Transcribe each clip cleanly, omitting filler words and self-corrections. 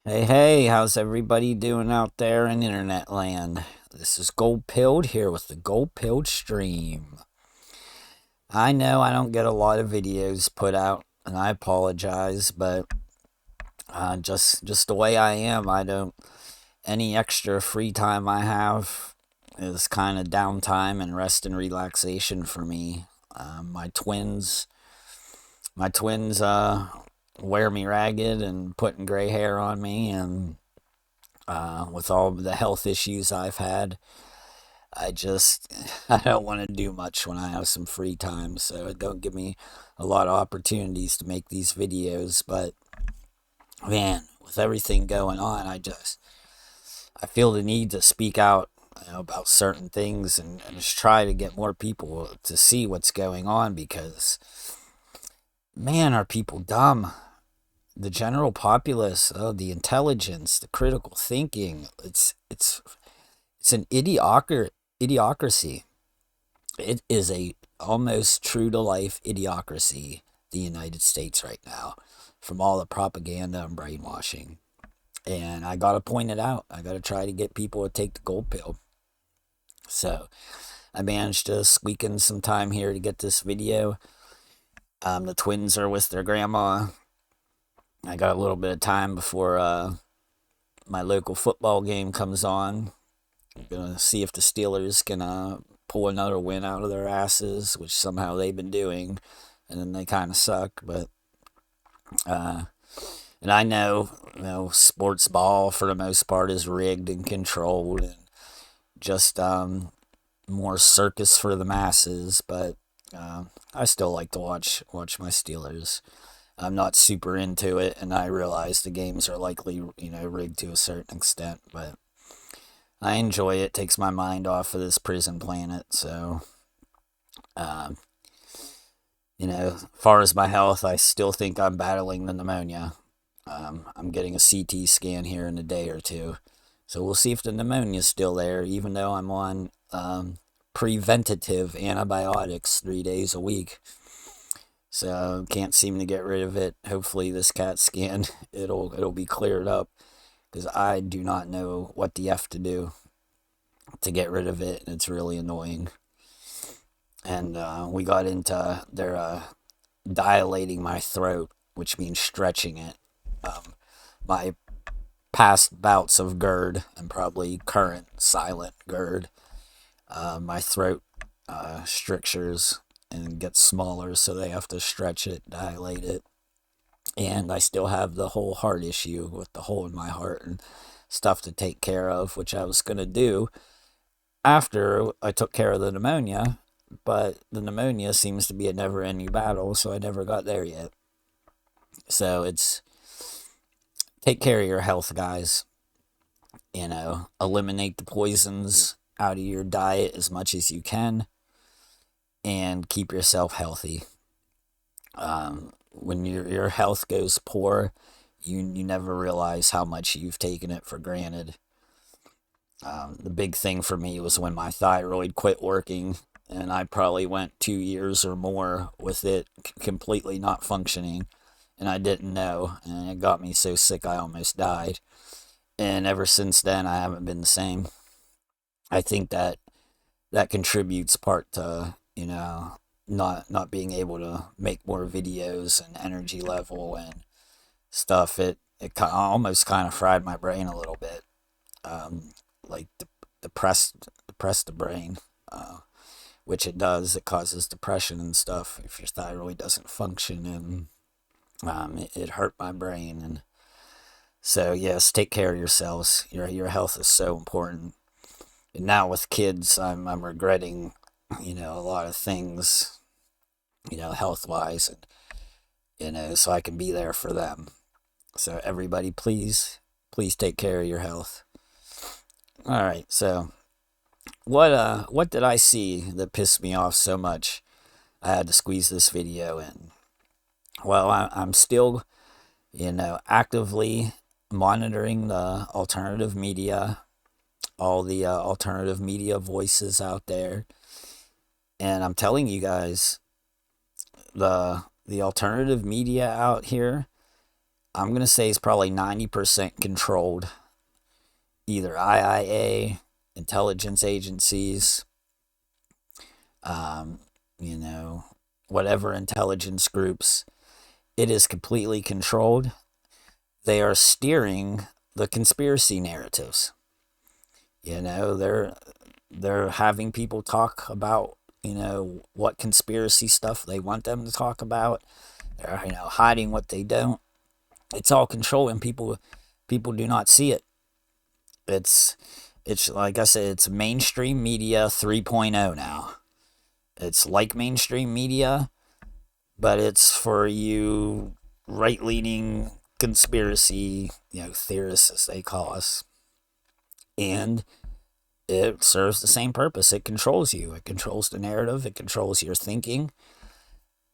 Hey, how's everybody doing out there in internet land? This is Gold Pilled here with the Gold Pilled stream. I know I don't get a lot of videos put out, and I apologize, but just the way I am, I don't. Any extra free time I have is kind of downtime and rest and relaxation for me. My twins wear me ragged and putting gray hair on me, and with all the health issues I've had, I just I don't want to do much when I have some free time, so it don't give me a lot of opportunities to make these videos. But man, with everything going on, I feel the need to speak out, about certain things, and just try to get more people to see what's going on, because man, are people dumb. The general populace, oh, the intelligence, the critical thinking, it's an idiocracy. It is a almost true to life idiocracy, the United States right now, from all the propaganda and brainwashing. And I gotta point it out. I gotta try to get people to take the gold pill. So I managed to squeak in some time here to get this video. The twins are with their grandma. I got a little bit of time before my local football game comes on. I'm gonna see if the Steelers can pull another win out of their asses, which somehow they've been doing, and then they kind of suck. But uh, and I know, sports ball for the most part is rigged and controlled, and just more circus for the masses. But I still like to watch my Steelers. I'm not super into it, and I realize the games are likely, rigged to a certain extent, but I enjoy it. Takes my mind off of this prison planet. So, um, as far as my health, I still think I'm battling the pneumonia. I'm getting a CT scan here in a day or two. So we'll see if the pneumonia's still there, even though I'm on preventative antibiotics 3 days a week. So can't seem to get rid of it. Hopefully this CAT scan it'll be cleared up, because I do not know what the F to do to get rid of it, and it's really annoying. And we got into their dilating my throat, which means stretching it. My past bouts of GERD, and probably current silent GERD, my throat strictures and gets smaller, so they have to stretch it, dilate it. And I still have the whole heart issue with the hole in my heart and stuff to take care of, which I was going to do after I took care of the pneumonia. But the pneumonia seems to be a never ending battle, so I never got there yet. So it's take care of your health, guys. Eliminate the poisons out of your diet as much as you can, and keep yourself healthy. When your health goes poor, you never realize how much you've taken it for granted. The big thing for me was when my thyroid quit working, and I probably went 2 years or more with it completely not functioning, and I didn't know, and it got me so sick I almost died. And ever since then, I haven't been the same. I think that contributes part to, not being able to make more videos and energy level and stuff. It almost kind of fried my brain a little bit, like depressed the brain, which it does. It causes depression and stuff if your thyroid doesn't function, and it hurt my brain. And so yes, take care of yourselves. Your health is so important. And now with kids, I'm regretting, a lot of things, health wise, and so I can be there for them. So everybody, please take care of your health. All right. So what did I see that pissed me off so much? I had to squeeze this video in. Well, I'm still, actively monitoring the alternative media, all the alternative media voices out there, and I'm telling you guys, the alternative media out here, I'm going to say is probably 90% controlled. Either IIA, intelligence agencies, um, you know, whatever intelligence groups. It is completely controlled. They are steering the conspiracy narratives. They're having people talk about, what conspiracy stuff they want them to talk about. They're, hiding what they don't. It's all controlled, and people do not see it. It's like I said, it's mainstream media 3.0 now. It's like mainstream media, but it's for you right-leaning conspiracy, theorists, as they call us. And it serves the same purpose. It controls you. It controls the narrative. It controls your thinking.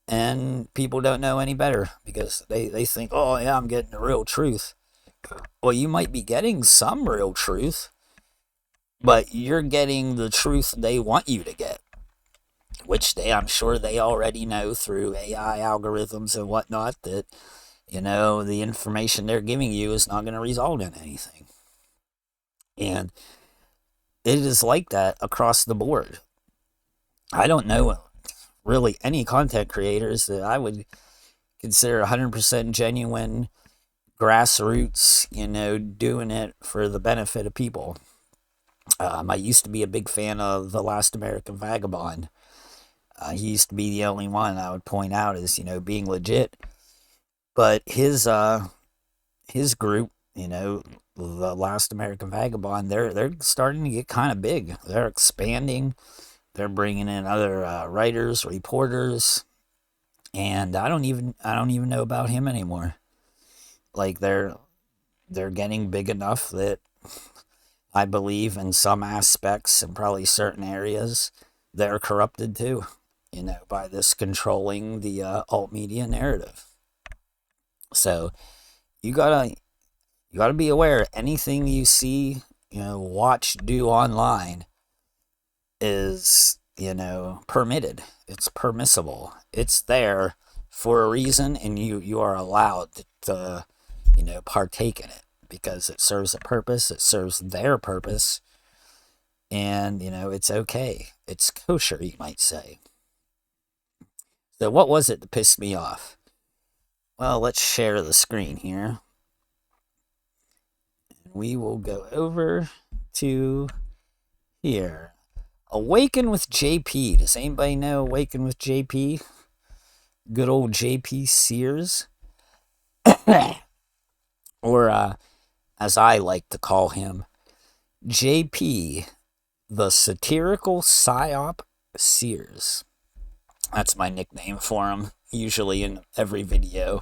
And people don't know any better because they think, oh, yeah, I'm getting the real truth. Well, you might be getting some real truth, but you're getting the truth they want you to get, which I'm sure they already know through AI algorithms and whatnot, that, the information they're giving you is not going to result in anything. And it is like that across the board. I don't know really any content creators that I would consider 100% genuine, grassroots, doing it for the benefit of people. I used to be a big fan of The Last American Vagabond. He used to be the only one I would point out as, being legit. But his group, The Last American Vagabond, they're starting to get kind of big. They're expanding. They're bringing in other writers, reporters, and I don't even know about him anymore. Like they're getting big enough that I believe in some aspects and probably certain areas they're corrupted too, by this controlling the alt media narrative. So you gotta be aware. Anything you see, watch, do online is, permitted. It's permissible. It's there for a reason, and you are allowed to, partake in it because it serves a purpose. It serves their purpose, and it's okay. It's kosher, you might say. So what was it that pissed me off? Well, let's share the screen here. We will go over to here. Awaken with JP. Does anybody know Awaken with JP? Good old JP Sears. Or, as I like to call him, JP, the satirical psyop Sears. That's my nickname for him. Usually in every video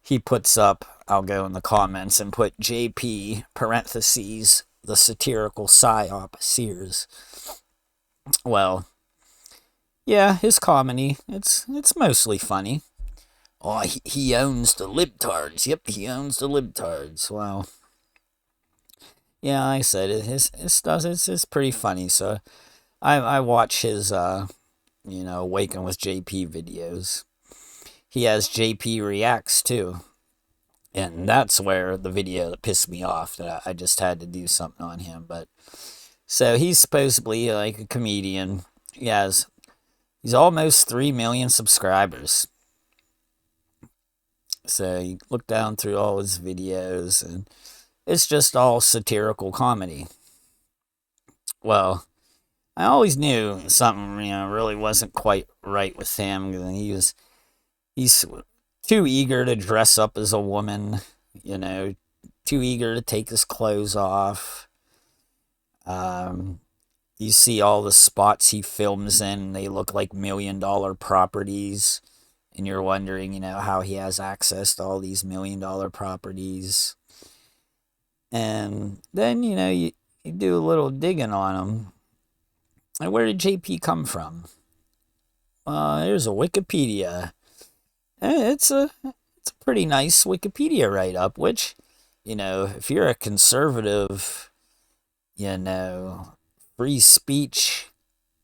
he puts up, I'll go in the comments and put JP, parentheses, the satirical psyop Sears. Well, yeah, his comedy, it's mostly funny. Oh, he owns the libtards. Yep, he owns the libtards. Well, yeah, I said it. His stuff it's pretty funny. So I watch his Waking with JP videos. He has JP Reacts too, and that's where the video that pissed me off that I just had to do something on him. But so he's supposedly like a comedian. He's almost 3 million subscribers. So you look down through all his videos, and it's just all satirical comedy. Well, I always knew something, really wasn't quite right with him. He's too eager to dress up as a woman, too eager to take his clothes off. You see all the spots he films in, they look like $1 million properties. And you're wondering, how he has access to all these $1 million properties. And then, you do a little digging on him. And where did JP come from? There's a Wikipedia. It's a pretty nice Wikipedia write-up, which, if you're a conservative, free speech,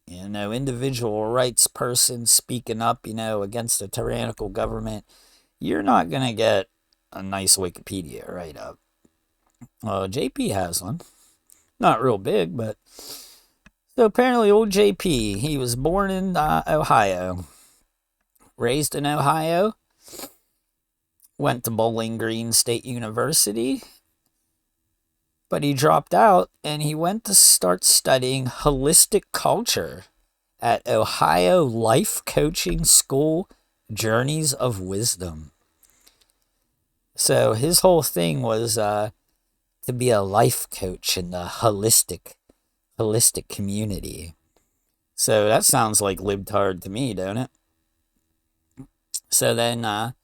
individual rights person speaking up, against a tyrannical government, you're not going to get a nice Wikipedia write-up. JP has one. Not real big, but... So apparently old JP, he was born in Ohio. Raised in Ohio. Went to Bowling Green State University. But he dropped out and he went to start studying holistic culture at Ohio Life Coaching School, Journeys of Wisdom. So his whole thing was to be a life coach in the holistic community. So that sounds like libtard to me, don't it? So then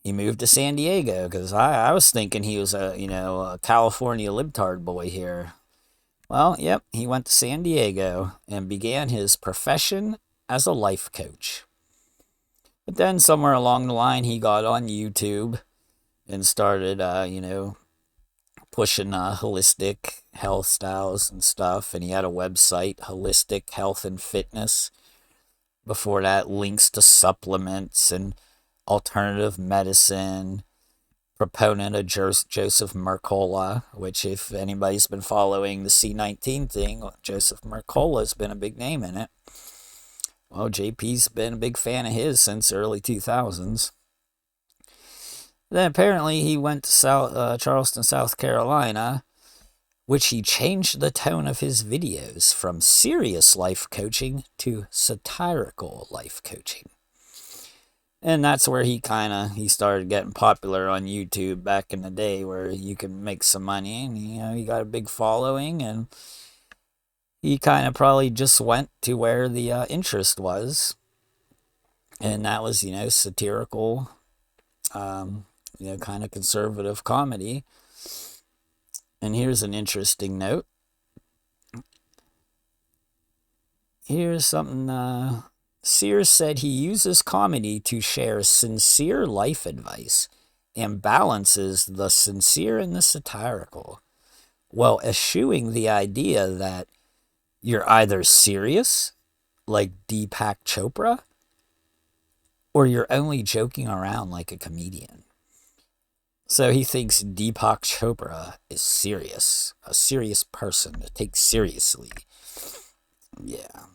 he moved to San Diego because I was thinking he was a California libtard boy here. Well, yep, he went to San Diego and began his profession as a life coach. But then somewhere along the line, he got on YouTube and started, pushing holistic health styles and stuff. And he had a website, Holistic Health and Fitness. Before that, links to supplements and alternative medicine. Proponent of Joseph Mercola, which if anybody's been following the C19 thing, Joseph Mercola's been a big name in it. Well, JP's been a big fan of his since early 2000s. Then apparently he went to Charleston, South Carolina, which he changed the tone of his videos from serious life coaching to satirical life coaching. And that's where he started getting popular on YouTube back in the day, where you can make some money, and he got a big following, and he kind of probably just went to where the interest was, and that was satirical, kind of conservative comedy. And here's an interesting note. Here's something. Sears said he uses comedy to share sincere life advice and balances the sincere and the satirical, while eschewing the idea that you're either serious, like Deepak Chopra, or you're only joking around like a comedian. So he thinks Deepak Chopra is serious, a serious person to take seriously. Yeah.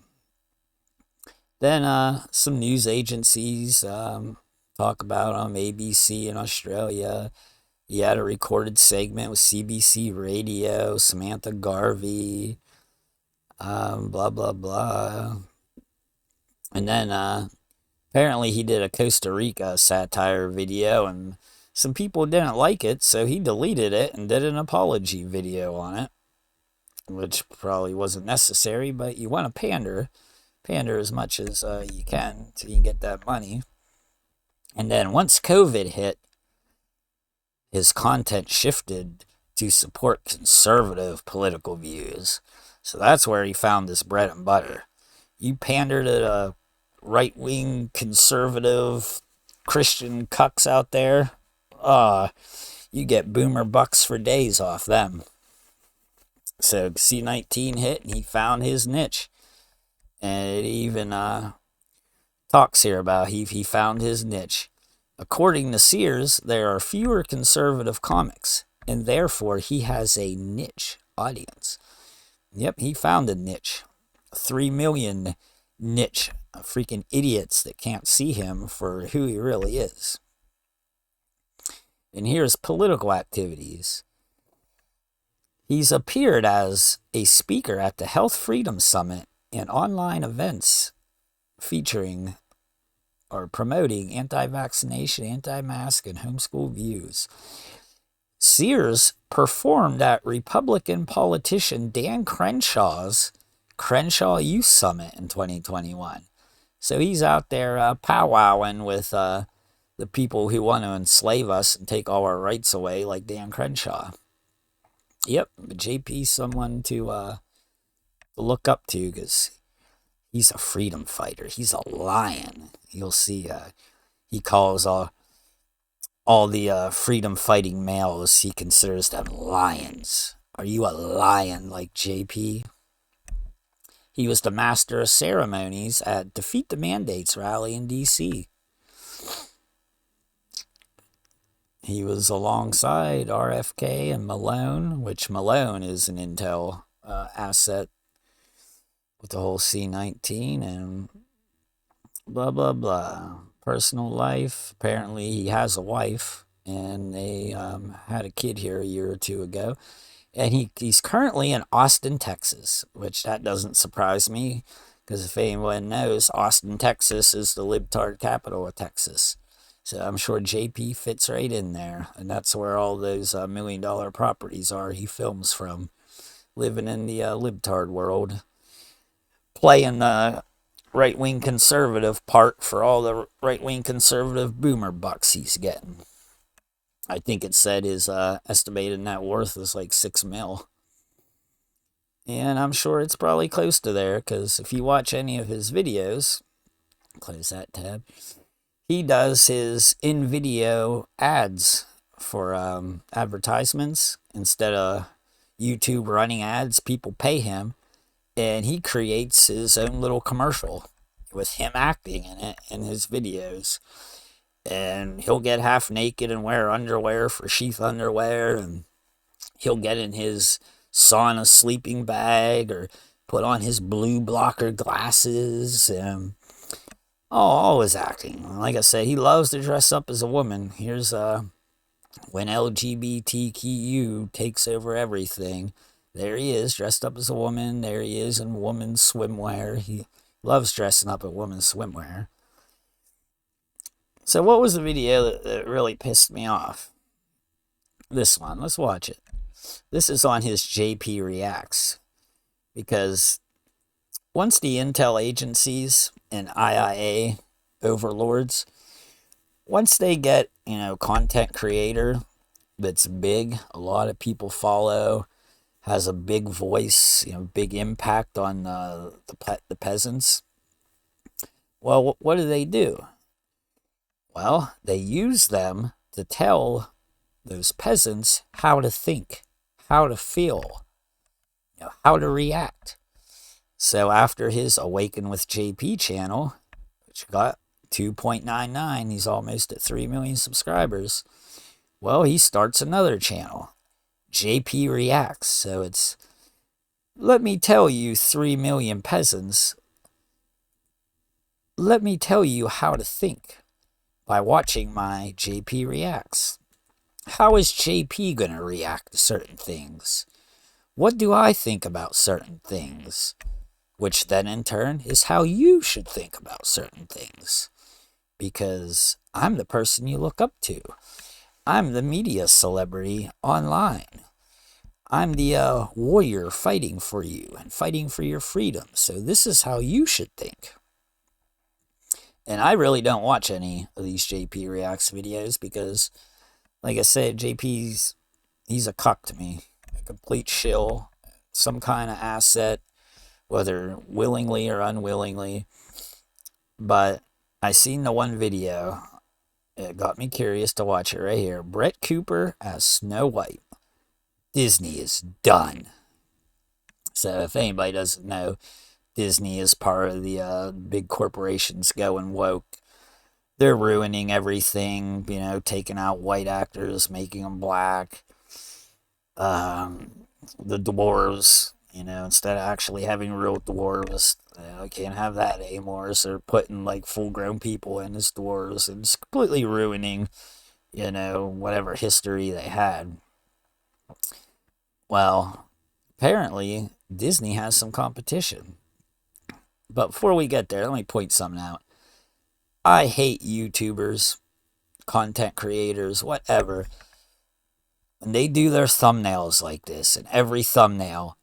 Then some news agencies talk about ABC in Australia. He had a recorded segment with CBC Radio, Samantha Garvey, blah, blah, blah. And then apparently he did a Costa Rica satire video, and some people didn't like it, so he deleted it and did an apology video on it, which probably wasn't necessary, but you want to pander as much as you can so you can get that money. And then once COVID hit, his content shifted to support conservative political views. So that's where he found his bread and butter. You pander to the right-wing conservative Christian cucks out there, you get boomer bucks for days off them. So C19 hit and he found his niche. And it even talks here about he found his niche. According to Sears, there are fewer conservative comics, and therefore he has a niche audience. Yep, he found a niche. 3 million niche freaking idiots that can't see him for who he really is. And here's political activities. He's appeared as a speaker at the Health Freedom Summit and online events featuring or promoting anti-vaccination, anti-mask, and homeschool views. Sears performed at Republican politician Dan Crenshaw's Crenshaw Youth Summit in 2021. So he's out there powwowing with the people who want to enslave us and take all our rights away, like Dan Crenshaw. Yep, JP's someone to look up to because he's a freedom fighter. He's a lion. You'll see he calls all the freedom fighting males he considers them lions. Are you a lion like JP? He was the master of ceremonies at Defeat the Mandates rally in D.C. He was alongside RFK and Malone, which Malone is an Intel asset with the whole C19 and blah, blah, blah. Personal life. Apparently, he has a wife, and they had a kid here a year or two ago. And he's currently in Austin, Texas, which that doesn't surprise me because if anyone knows, Austin, Texas is the libtard capital of Texas. So I'm sure JP fits right in there. And that's where all those $1 million properties are he films from. Living in the libtard world. Playing the right-wing conservative part for all the right-wing conservative boomer bucks he's getting. I think it said his estimated net worth was like $6 million. And I'm sure it's probably close to there because if you watch any of his videos, close that tab, he does his in-video ads for advertisements. Instead of YouTube running ads, people pay him, and he creates his own little commercial with him acting in it in his videos. And he'll get half naked and wear underwear for sheath underwear, and he'll get in his sauna sleeping bag or put on his blue blocker glasses. All his acting. Like I said, he loves to dress up as a woman. Here's when LGBTQ takes over everything. There he is, dressed up as a woman. There he is in woman's swimwear. He loves dressing up in woman's swimwear. So what was the video that really pissed me off? This one. Let's watch it. This is on his JP Reacts. Because once the intel agencies and IIA overlords, once they get, content creator that's big, a lot of people follow, has a big voice, big impact on the peasants, well, what do? Well, they use them to tell those peasants how to think, how to feel, how to react. So after his Awaken with JP channel, which got 2.99, he's almost at 3 million subscribers. Well, he starts another channel, JP Reacts. So it's, let me tell you 3 million peasants, let me tell you how to think by watching my JP Reacts. How is JP going to react to certain things? What do I think about certain things? Which then in turn is how you should think about certain things. Because I'm the person you look up to. I'm the media celebrity online. I'm the warrior fighting for you and fighting for your freedom. So this is how you should think. And I really don't watch any of these JP Reacts videos because, like I said, he's a cuck to me. A complete shill. Some kind of asset, whether willingly or unwillingly. But I seen the one video. It got me curious to watch it right here. Brett Cooper as Snow White. Disney is done. So if anybody doesn't know, Disney is part of the big corporations going woke. They're ruining everything, taking out white actors, making them black. The dwarves, instead of actually having real dwarves, I can't have that anymore. So they're putting like full-grown people in as dwarves, and it's completely ruining, whatever history they had. Well, apparently Disney has some competition. But before we get there, let me point something out. I hate YouTubers, content creators, whatever. And they do their thumbnails like this, and every thumbnail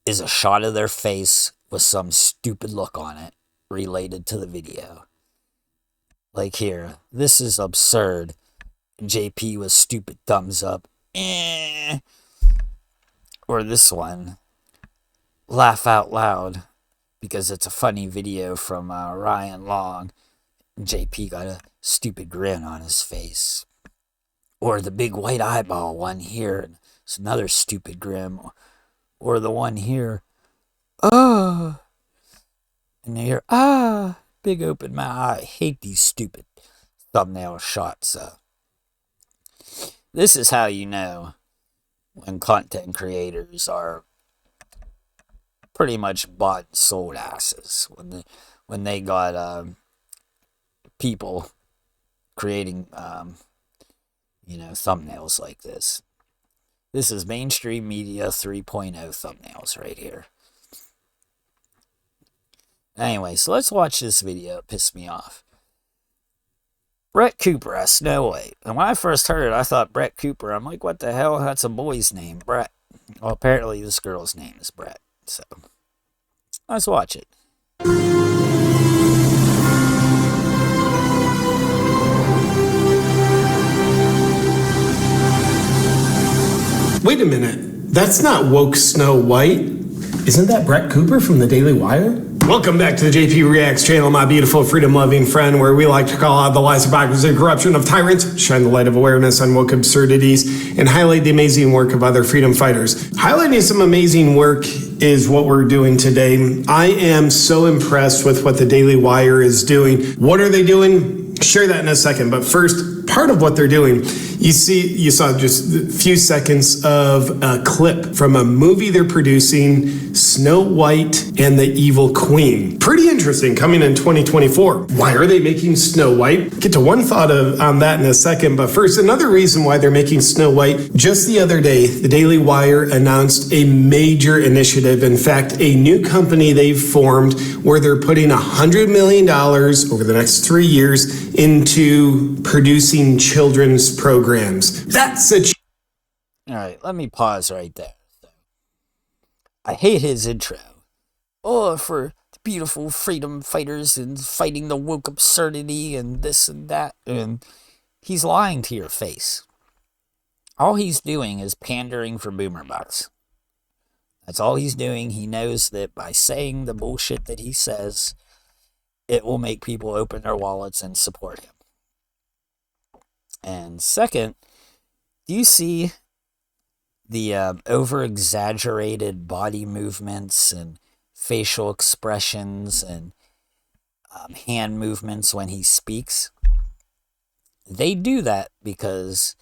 is a shot of their face with some stupid look on it related to the video. Like here, this is absurd. JP with stupid thumbs up. Or this one, laugh out loud, because it's a funny video from Ryan Long. JP got a stupid grin on his face. Or the big white eyeball one here. It's another stupid grin. Or the one here. And you hear, big open mouth. I hate these stupid thumbnail shots. This is how you know when content creators are pretty much bought and sold asses. When they got people creating thumbnails like this. This is mainstream media 3.0 thumbnails right here. Anyway, so let's watch this video. It pissed me off. Brett Cooper as Snow White. And when I first heard it, I thought Brett Cooper. I'm like, what the hell? That's a boy's name, Brett. Well, apparently this girl's name is Brett. So, let's watch it. Wait a minute. That's not woke Snow White. Isn't that Brett Cooper from the Daily Wire? Welcome back to the JP Reacts channel, my beautiful freedom-loving friend, where we like to call out the lies, hypocrisy, and corruption of tyrants, shine the light of awareness on woke absurdities, and highlight the amazing work of other freedom fighters. Highlighting some amazing work is what we're doing today. I am so impressed with what the Daily Wire is doing. What are they doing? Share that in a second, but first, part of what they're doing, you saw just a few seconds of a clip from a movie they're producing, Snow White and the Evil Queen. Pretty interesting, coming in 2024. Why are they making Snow White? Get to one thought on that in a second, but first, another reason why they're making Snow White. Just the other day, the Daily Wire announced a major initiative. In fact, a new company they've formed where they're putting $100 million over the next 3 years into producing children's programs. That's a... All right, let me pause right there. I hate his intro. Oh, for the beautiful freedom fighters and fighting the woke absurdity and this and that. And he's lying to your face. All he's doing is pandering for boomer bucks. That's all he's doing. He knows that by saying the bullshit that he says, it will make people open their wallets and support him. And second, do you see the over-exaggerated body movements and facial expressions and hand movements when he speaks? They do that because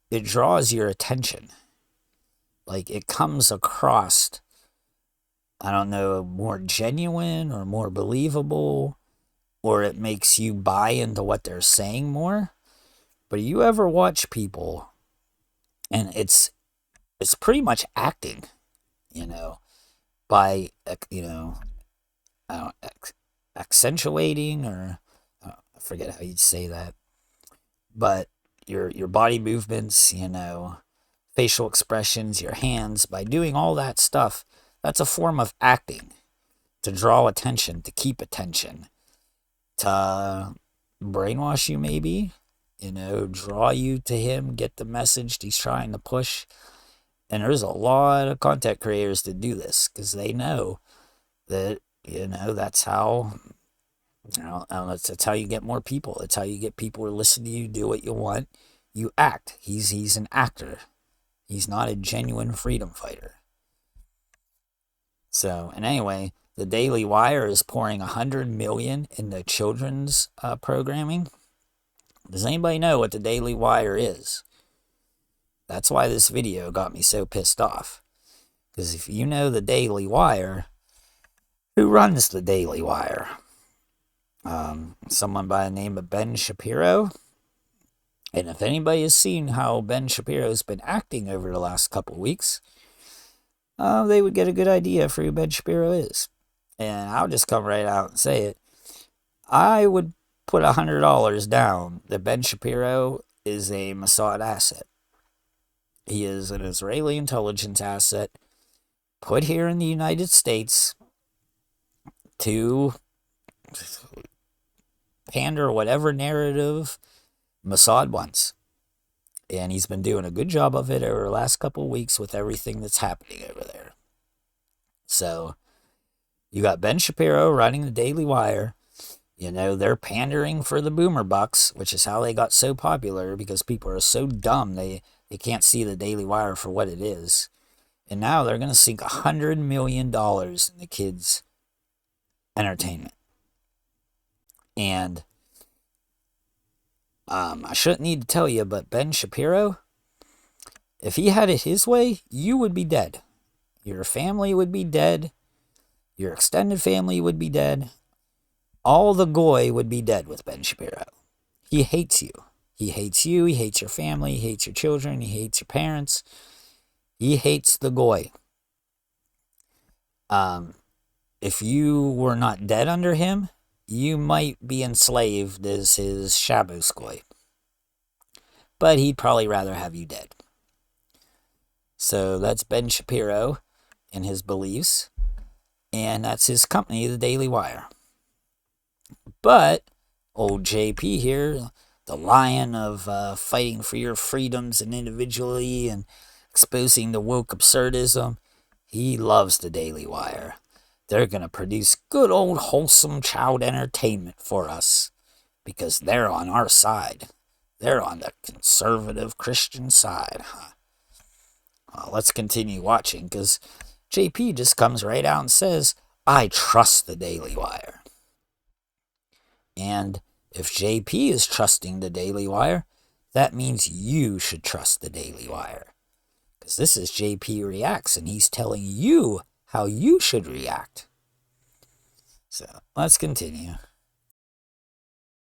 it draws your attention. Like, it comes across, I don't know, more genuine or more believable, or it makes you buy into what they're saying more. But you ever watch people, and it's pretty much acting, by, accentuating, or I forget how you'd say that, but your body movements, facial expressions, your hands, by doing all that stuff, that's a form of acting to draw attention, to keep attention, to brainwash you maybe, draw you to him, get the message he's trying to push. And there's a lot of content creators that do this because they know that, that's how, that's how you get more people. That's how you get people to listen to you, do what you want. You act. He's an actor. He's not a genuine freedom fighter. So, and anyway, the Daily Wire is pouring $100 million into children's programming. Does anybody know what the Daily Wire is? That's why this video got me so pissed off. Because if you know the Daily Wire, who runs the Daily Wire? Someone by the name of Ben Shapiro. And if anybody has seen how Ben Shapiro's been acting over the last couple weeks, they would get a good idea for who Ben Shapiro is. And I'll just come right out and say it. I would put $100 down that Ben Shapiro is a Mossad asset. He is an Israeli intelligence asset put here in the United States to pander whatever narrative Mossad wants. And he's been doing a good job of it over the last couple of weeks with everything that's happening over there. So, you got Ben Shapiro running the Daily Wire. They're pandering for the boomer bucks, which is how they got so popular, because people are so dumb they can't see the Daily Wire for what it is. And now they're going to sink $100 million in the kids' entertainment. And I shouldn't need to tell you, but Ben Shapiro, If he had it his way, you would be dead. Your family would be dead. Your extended family would be dead. All the goy would be dead with Ben Shapiro. He hates you. He hates you. He hates your family. He hates your children. He hates your parents. He hates the goy. If you were not dead under him, you might be enslaved as his Shabbos goy. But he'd probably rather have you dead. So that's Ben Shapiro and his beliefs. And that's his company, the Daily Wire. But old JP here, the lion of fighting for your freedoms and individually and exposing the woke absurdism, he loves the Daily Wire. They're going to produce good old wholesome child entertainment for us because they're on our side. They're on the conservative Christian side. Well, let's continue watching because JP just comes right out and says, I trust the Daily Wire. And if JP is trusting the Daily Wire, that means you should trust the Daily Wire. Because this is JP Reacts, and he's telling you how you should react. So, let's continue.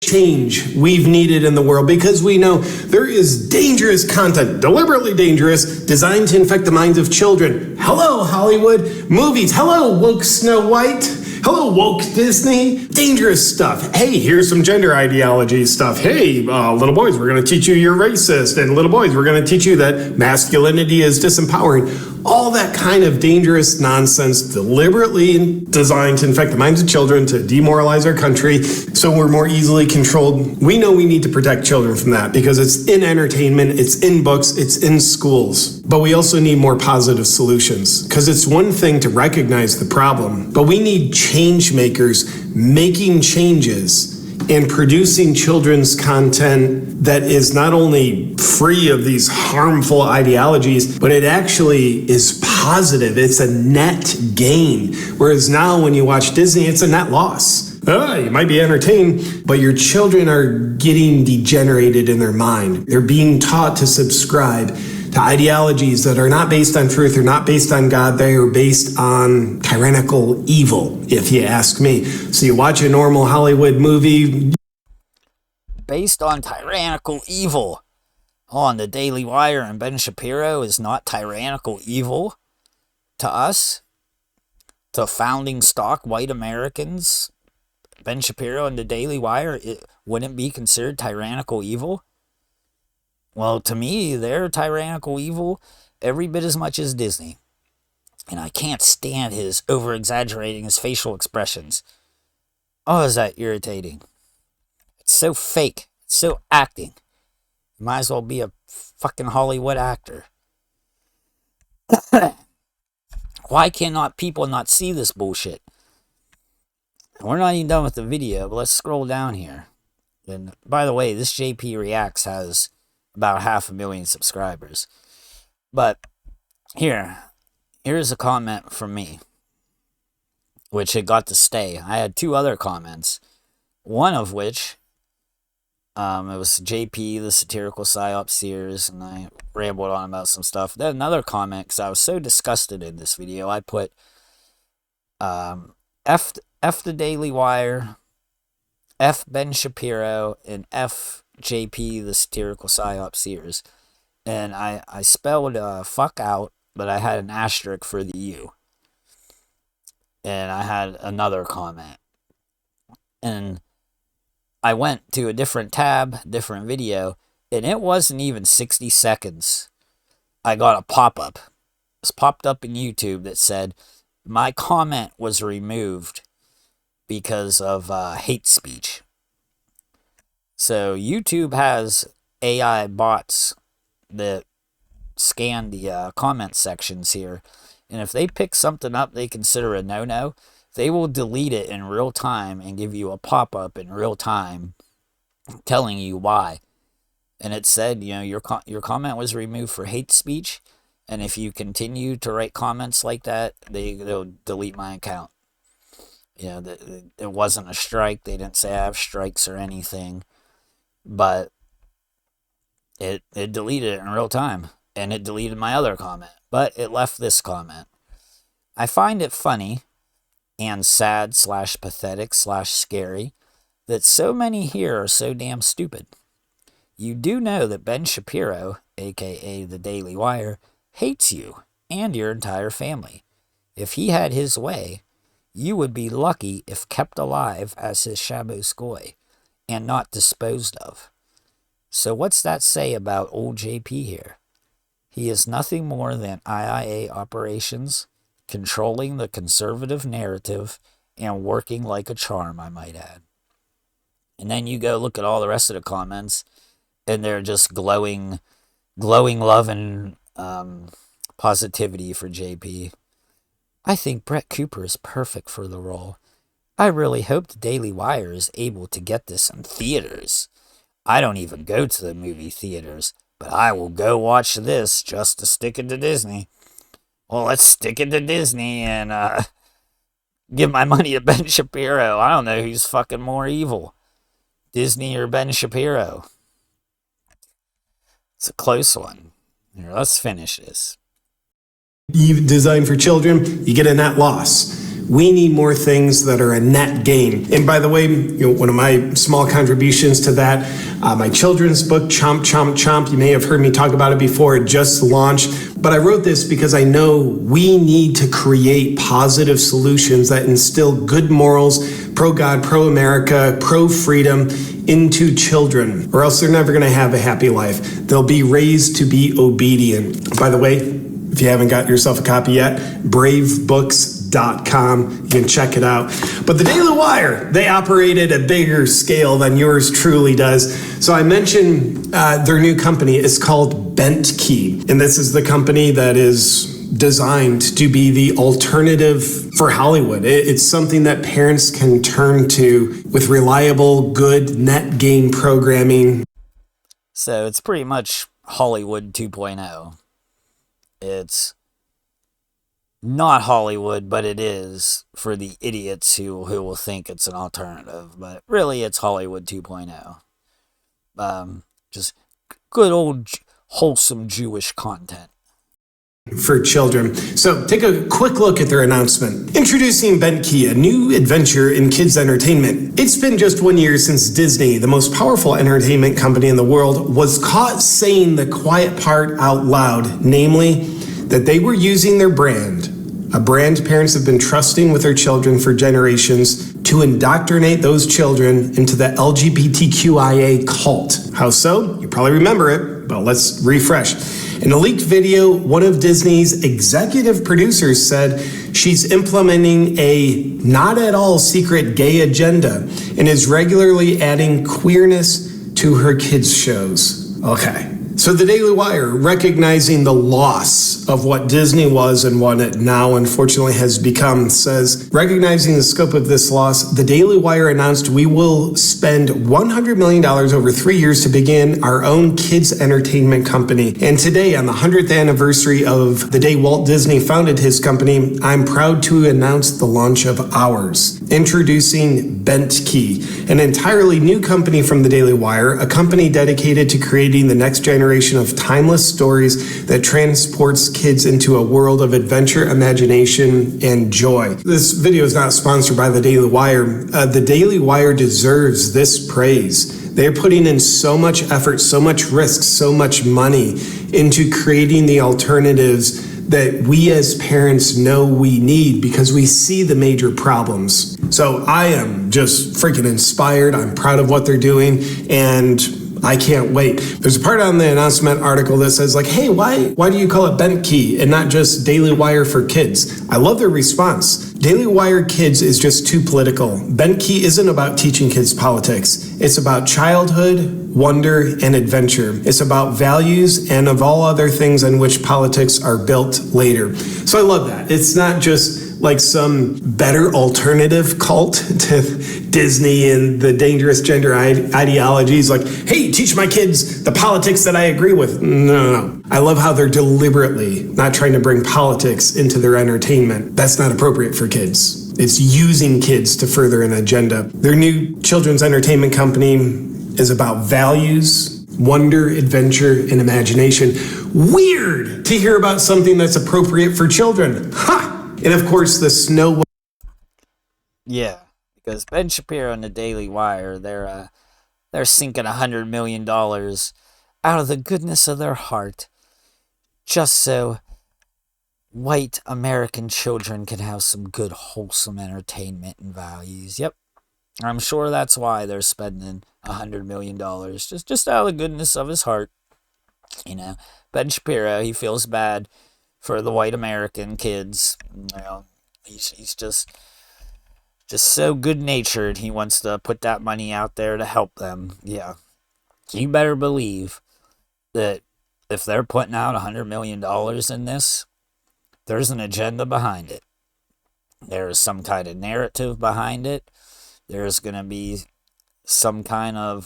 Change we've needed in the world because we know there is dangerous content, deliberately dangerous, designed to infect the minds of children. Hello, Hollywood. Movies. Hello, woke Snow White. Hello, woke Disney. Dangerous stuff. Hey, here's some gender ideology stuff. Hey, little boys, we're going to teach you you're racist. And little boys, we're going to teach you that masculinity is disempowering. All that kind of dangerous nonsense deliberately designed to infect the minds of children, to demoralize our country so we're more easily controlled. We know we need to protect children from that because it's in entertainment, it's in books, it's in schools. But we also need more positive solutions because it's one thing to recognize the problem, but we need change makers making changes and producing children's content that is not only free of these harmful ideologies, but it actually is positive. It's a net gain. Whereas now when you watch Disney, it's a net loss. You might be entertained, but your children are getting degenerated in their mind. They're being taught to subscribe to ideologies that are not based on truth, they're not based on God, they are based on tyrannical evil, if you ask me. So you watch a normal Hollywood movie. Based on tyrannical evil. On the Daily Wire and Ben Shapiro is not tyrannical evil to us, to founding stock white Americans. Ben Shapiro and the Daily Wire, it wouldn't be considered tyrannical evil. Well, to me, they're tyrannical evil every bit as much as Disney. And I can't stand his over-exaggerating his facial expressions. Oh, is that irritating. It's so fake. It's so acting. You might as well be a fucking Hollywood actor. Why cannot people not see this bullshit? We're not even done with the video, but let's scroll down here. And by the way, this JP Reacts has about 500,000 subscribers. But here's a comment from me, which it got to stay. I had 2 other comments, one of which it was JP, the satirical psyop Sears, and I rambled on about some stuff. Then another comment, because I was so disgusted in this video, I put F the Daily Wire, F Ben Shapiro, and F JP, the satirical psyop Sears. And I spelled fuck out, but I had an asterisk for the U. And I had another comment. And I went to a different tab, different video, and it wasn't even 60 seconds. I got a pop-up. It was popped up in YouTube that said, my comment was removed because of hate speech. So YouTube has AI bots that scan the comment sections here. And if they pick something up they consider a no-no, they will delete it in real time and give you a pop-up in real time telling you why. And it said, your comment was removed for hate speech. And if you continue to write comments like that, they'll delete my account. It wasn't a strike. They didn't say I have strikes or anything. But it deleted it in real time. and it deleted my other comment, but it left this comment. I find it funny and sad / pathetic / scary that so many here are so damn stupid. You do know that Ben Shapiro, aka the Daily Wire, hates you and your entire family. If he had his way, you would be lucky if kept alive as his Shabbos Goy and not disposed of. So what's that say about old JP here? He is nothing more than IIA operations, controlling the conservative narrative and working like a charm, I might add. And then you go look at all the rest of the comments, and they're just glowing love and positivity for JP. I think Brett Cooper is perfect for the role. I really hope the Daily Wire is able to get this in theaters. I don't even go to the movie theaters, but I will go watch this just to stick it to Disney. Well, let's stick it to Disney and give my money to Ben Shapiro. I don't know who's fucking more evil, Disney or Ben Shapiro. It's a close one. Here, let's finish this. Designed for children, you get a net loss. We need more things that are a net gain. And by the way, one of my small contributions to that, my children's book, Chomp, Chomp, Chomp, you may have heard me talk about it before, it just launched. But I wrote this because I know we need to create positive solutions that instill good morals, pro-God, pro-America, pro-freedom into children, or else they're never gonna have a happy life. They'll be raised to be obedient. By the way, if you haven't got yourself a copy yet, bravebooks.com. You can check it out. But the Daily Wire, they operate at a bigger scale than yours truly does. So I mentioned their new company is called Bent Key. And this is the company that is designed to be the alternative for Hollywood. It's something that parents can turn to with reliable, good net gain programming. So it's pretty much Hollywood 2.0. It's not Hollywood, but it is for the idiots who will think it's an alternative. But really, it's Hollywood 2.0. Just good old wholesome Jewish content for children. So take a quick look at their announcement. Introducing Bent Key, a new adventure in kids entertainment. It's been just 1 year since Disney, the most powerful entertainment company in the world, was caught saying the quiet part out loud, namely that they were using their brand, a brand parents have been trusting with their children for generations, to indoctrinate those children into the LGBTQIA cult. How so? You probably remember it, but let's refresh. In a leaked video, one of Disney's executive producers said she's implementing a not at all secret gay agenda and is regularly adding queerness to her kids' shows. Okay. So the Daily Wire, recognizing the loss of what Disney was and what it now unfortunately has become, says, recognizing the scope of this loss, the Daily Wire announced we will spend $100 million over 3 years to begin our own kids entertainment company. And today, on the 100th anniversary of the day Walt Disney founded his company, I'm proud to announce the launch of ours. Introducing Bent Key, an entirely new company from the Daily Wire, a company dedicated to creating the next generation of timeless stories that transports kids into a world of adventure, imagination, and joy. This video is not sponsored by the Daily Wire. The Daily Wire deserves this praise. They're putting in so much effort, so much risk, so much money into creating the alternatives that we as parents know we need because we see the major problems. So I am just freaking inspired. I'm proud of what they're doing, and I can't wait. There's a part on the announcement article that says, like, hey, why do you call it Bent Key and not just Daily Wire for Kids? I love their response. Daily Wire Kids is just too political. Bent Key isn't about teaching kids politics. It's about childhood, wonder, and adventure. It's about values and of all other things on which politics are built later. So I love that. It's not just like some better alternative cult to Disney and the dangerous gender ideologies, like, hey, teach my kids the politics that I agree with. No. I love how they're deliberately not trying to bring politics into their entertainment. That's not appropriate for kids. It's using kids to further an agenda. Their new children's entertainment company is about values, wonder, adventure, and imagination. Weird to hear about something that's appropriate for children. Ha! And of course, the Snow. Yeah, because Ben Shapiro and the Daily Wire, they're sinking $100 million out of the goodness of their heart just so white American children can have some good, wholesome entertainment and values. Yep, I'm sure that's why they're spending $100 million, just out of the goodness of his heart. You know, Ben Shapiro, he feels bad for the white American kids. You know, he's just so good-natured. He wants to put that money out there to help them. Yeah, you better believe that if they're putting out $100 million in this, there's an agenda behind it. There's some kind of narrative behind it. There's going to be some kind of,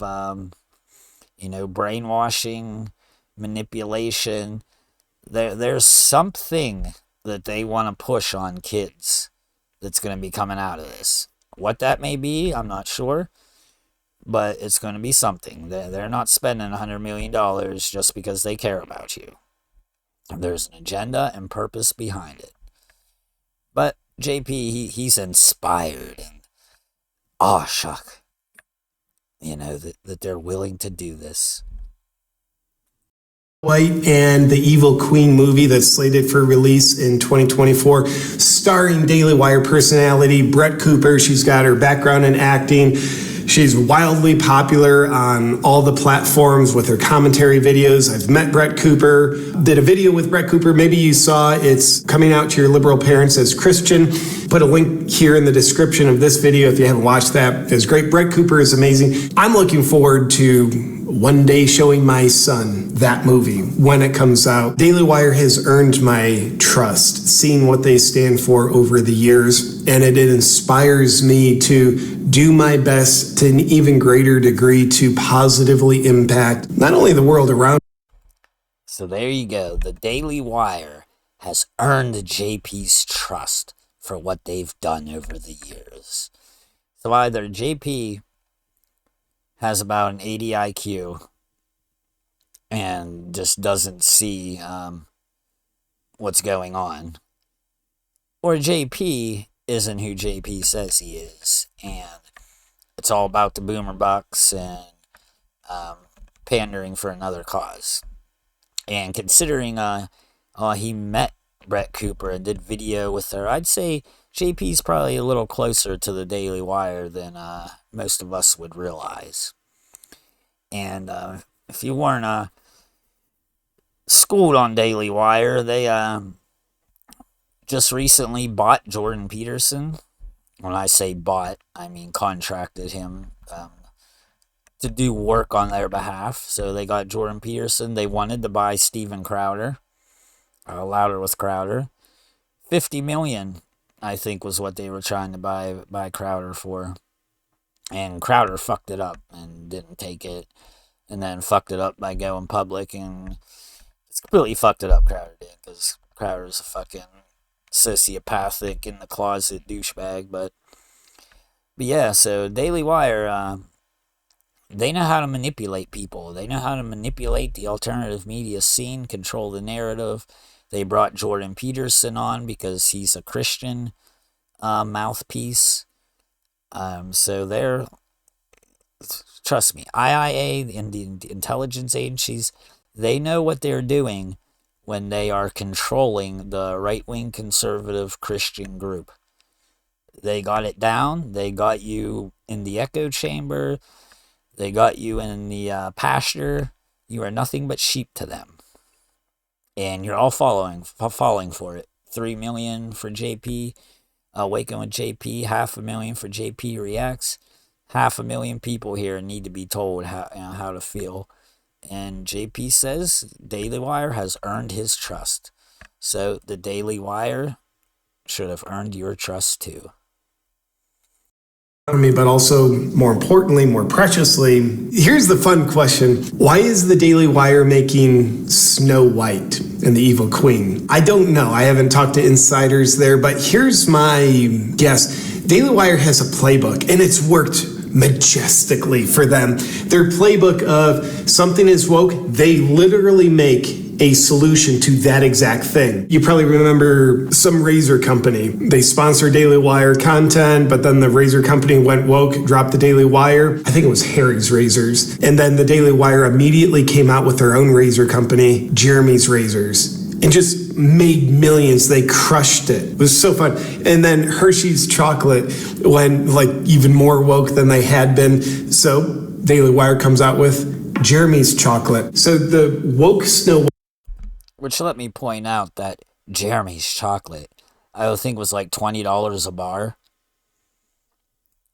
brainwashing, manipulation. There's something that they want to push on kids that's going to be coming out of this. What that may be, I'm not sure. But it's going to be something. They're not spending $100 million just because they care about you. There's an agenda and purpose behind it. But JP, he's inspired and awestruck, that they're willing to do this. White and the Evil Queen movie that's slated for release in 2024, starring Daily Wire personality Brett Cooper. She's got her background in acting. She's wildly popular on all the platforms with her commentary videos. I've met Brett Cooper, did a video with Brett Cooper. Maybe you saw it's coming out to your liberal parents as Christian. Put a link here in the description of this video if you haven't watched that. It's great. Brett Cooper is amazing. I'm looking forward to one day showing my son that movie when it comes out. Daily Wire has earned my trust, seeing what they stand for over the years, and it inspires me to do my best to an even greater degree to positively impact not only the world around. So there you go. The Daily Wire has earned JP's trust for what they've done over the years. So either JP has about an 80 IQ and just doesn't see what's going on, or JP isn't who JP says he is, and it's all about the boomer bucks and pandering for another cause. And considering he met Brett Cooper and did video with her, I'd say JP's probably a little closer to the Daily Wire than most of us would realize. And if you weren't schooled on Daily Wire, they just recently bought Jordan Peterson. When I say bought, I mean contracted him to do work on their behalf. So they got Jordan Peterson. They wanted to buy Steven Crowder. Louder with Crowder. $50 million, I think, was what they were trying to buy Crowder for. And Crowder fucked it up and didn't take it. And then fucked it up by going public. And it's completely fucked it up, Crowder did. Because Crowder's a fucking sociopathic, in the closet douchebag. But yeah, so Daily Wire, they know how to manipulate people. They know how to manipulate the alternative media scene, control the narrative. They brought Jordan Peterson on because he's a Christian mouthpiece. So they're, trust me, IIA and the intelligence agencies, they know what they're doing when they are controlling the right-wing conservative Christian group. They got it down. They got you in the echo chamber. They got you in the pasture. You are nothing but sheep to them. And you're all falling for it. $3 million for JP. Waking with JP. $500,000 for JP Reacts. 500,000 people here need to be told how to feel. And JP says Daily Wire has earned his trust. So the Daily Wire should have earned your trust too. But also, more importantly, more preciously, here's the fun question. Why is the Daily Wire making Snow White and the Evil Queen? I don't know. I haven't talked to insiders there, but here's my guess. Daily Wire has a playbook, and it's worked majestically for them. Their playbook of something is woke, they literally make a solution to that exact thing. You probably remember some razor company. They sponsor Daily Wire content, but then the razor company went woke, dropped the Daily Wire. I think it was Harry's Razors. And then the Daily Wire immediately came out with their own razor company, Jeremy's Razors, and just made millions. They crushed it. It was so fun. And then Hershey's chocolate went like even more woke than they had been. So Daily Wire comes out with Jeremy's chocolate. So the woke Snow. Which, let me point out that Jeremy's chocolate, I think, was like $20 a bar.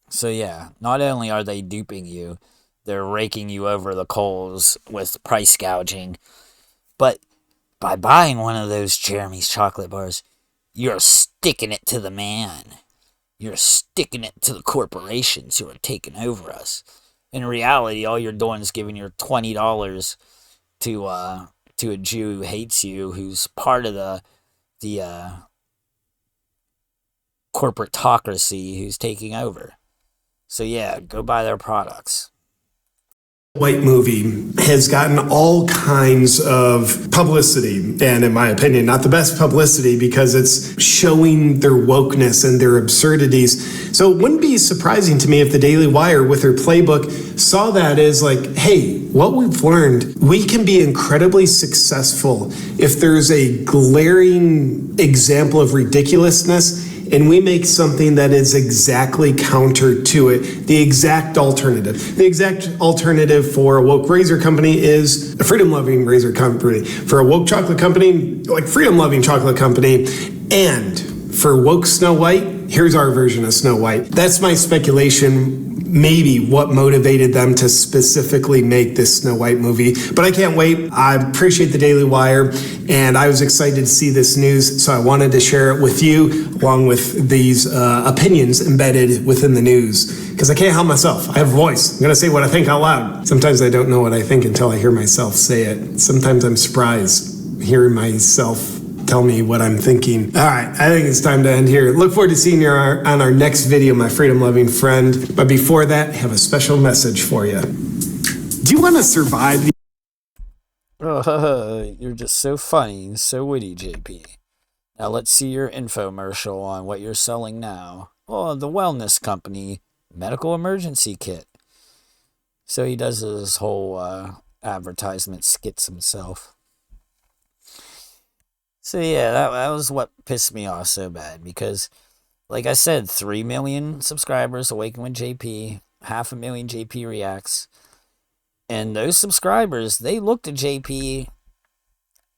So yeah, not only are they duping you, they're raking you over the coals with price gouging, but by buying one of those Jeremy's chocolate bars, you're sticking it to the man. You're sticking it to the corporations who are taking over us. In reality, all you're doing is giving your $20 to a Jew who hates you, who's part of the corporatocracy who's taking over. So yeah, go buy their products. White movie has gotten all kinds of publicity, and in my opinion, not the best publicity, because it's showing their wokeness and their absurdities. So it wouldn't be surprising to me if the Daily Wire, with their playbook, saw that as like, hey, what we've learned, we can be incredibly successful if there's a glaring example of ridiculousness and we make something that is exactly counter to it, the exact alternative. The exact alternative for a woke razor company is a freedom-loving razor company. For a woke chocolate company, like freedom-loving chocolate company. And for woke Snow White, here's our version of Snow White. That's my speculation, maybe what motivated them to specifically make this Snow White movie. But I can't wait. I appreciate the Daily Wire, and I was excited to see this news, so I wanted to share it with you, along with these opinions embedded within the news, because I can't help myself. I have a voice. I'm going to say what I think out loud. Sometimes I don't know what I think until I hear myself say it. Sometimes I'm surprised hearing myself tell me what I'm thinking. All right, I think it's time to end here. Look forward to seeing you on our next video, my freedom-loving friend. But before that, I have a special message for you. Do you want to survive the... Oh, you're just so funny and so witty, JP. Now let's see your infomercial on what you're selling now. Oh, the wellness company, medical emergency kit. So he does his whole advertisement skits himself. So yeah, that was what pissed me off so bad, because, like I said, 3 million subscribers, Awaken with JP, 500,000 JP reacts, and those subscribers, they looked at JP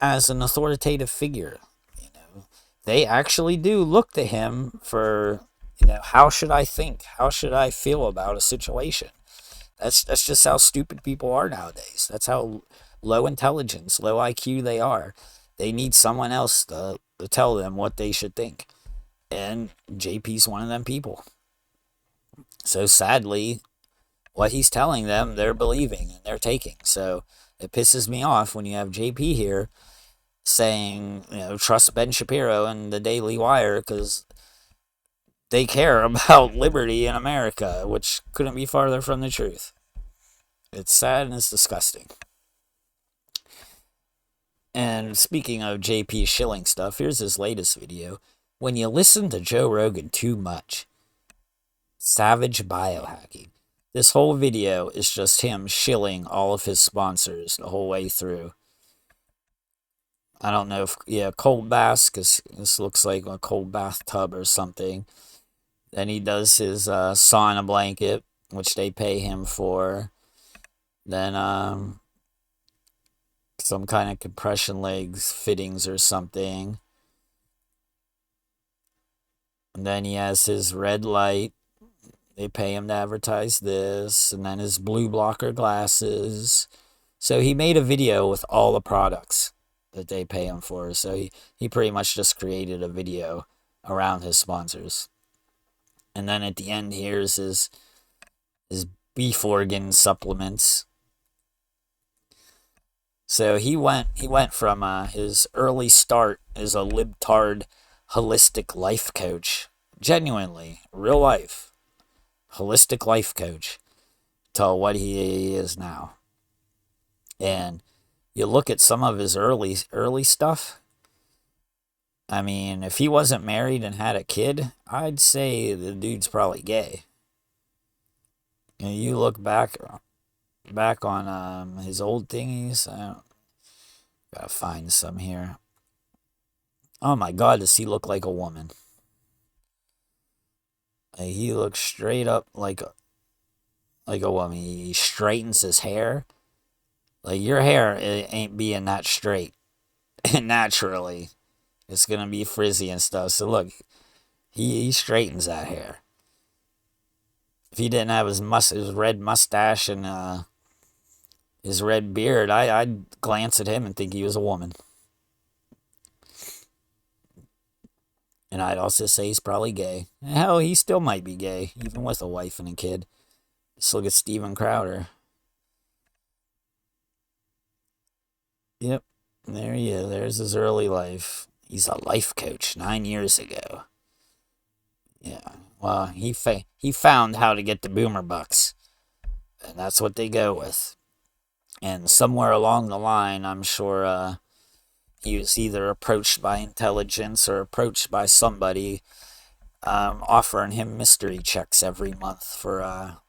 as an authoritative figure. You know, they actually do look to him for, how should I think? How should I feel about a situation? That's just how stupid people are nowadays. That's how low intelligence, low IQ they are. They need someone else to tell them what they should think. And JP's one of them people. So sadly, what he's telling them, they're believing and they're taking. So it pisses me off when you have JP here saying, trust Ben Shapiro and the Daily Wire because they care about liberty in America, which couldn't be farther from the truth. It's sad and it's disgusting. And speaking of JP shilling stuff, here's his latest video. When you listen to Joe Rogan too much. Savage biohacking. This whole video is just him shilling all of his sponsors the whole way through. I don't know if, cold baths, because this looks like a cold bathtub or something. Then he does his sauna blanket, which they pay him for. Then, some kind of compression legs fittings or something. And then he has his red light. They pay him to advertise this. And then his blue blocker glasses. So he made a video with all the products that they pay him for. So he pretty much just created a video around his sponsors. And then at the end, here's his beef organ supplements. So he went from his early start as a libtard holistic life coach, genuinely, real life, holistic life coach to what he is now. And you look at some of his early stuff. I mean, if he wasn't married and had a kid, I'd say the dude's probably gay. And you look back on his old thingies. I gotta find some here. Oh my God, does he look like a woman? He looks straight up like a woman. He straightens his hair. Like, your hair, it ain't being that straight naturally. It's gonna be frizzy and stuff. So look, he straightens that hair. If he didn't have his red mustache and his red beard, I'd glance at him and think he was a woman. And I'd also say he's probably gay. Hell, he still might be gay, even with a wife and a kid. Just look at Steven Crowder. Yep, there he is. There's his early life. He's a life coach 9 years ago. Yeah, well, he found how to get the boomer bucks. And that's what they go with. And somewhere along the line, I'm sure he was either approached by intelligence or approached by somebody offering him mystery checks every month for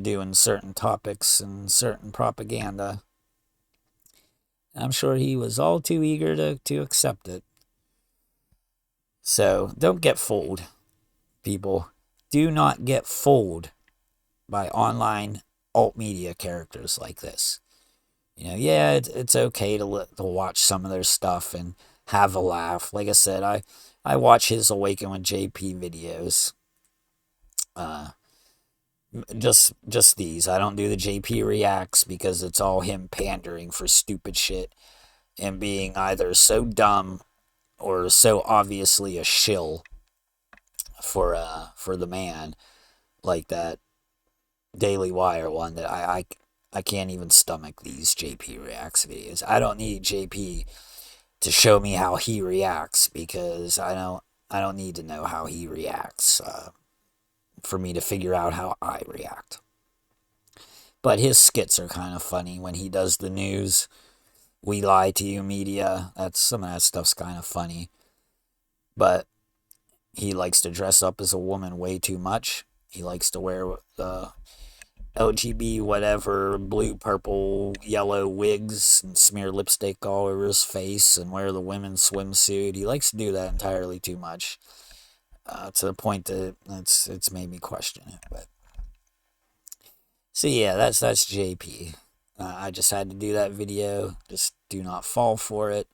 doing certain topics and certain propaganda. I'm sure he was all too eager to accept it. So don't get fooled, people. Do not get fooled by online alt media characters like this. You know, yeah, it's okay to watch some of their stuff and have a laugh. Like I said, I watch his Awaken with JP videos. Just these. I don't do the JP reacts because it's all him pandering for stupid shit and being either so dumb or so obviously a shill for the man, like that Daily Wire one that I can't even stomach these JP reacts videos. I don't need JP to show me how he reacts because I don't need to know how he reacts for me to figure out how I react. But his skits are kind of funny when he does the news. We lie to you, media. Some of that stuff's kind of funny. But he likes to dress up as a woman way too much. He likes to wear the LGB whatever, blue, purple, yellow wigs and smear lipstick all over his face and wear the women's swimsuit. He likes to do that entirely too much. To the point that it's made me question it. But so yeah, that's JP. I just had to do that video. Just do not fall for it.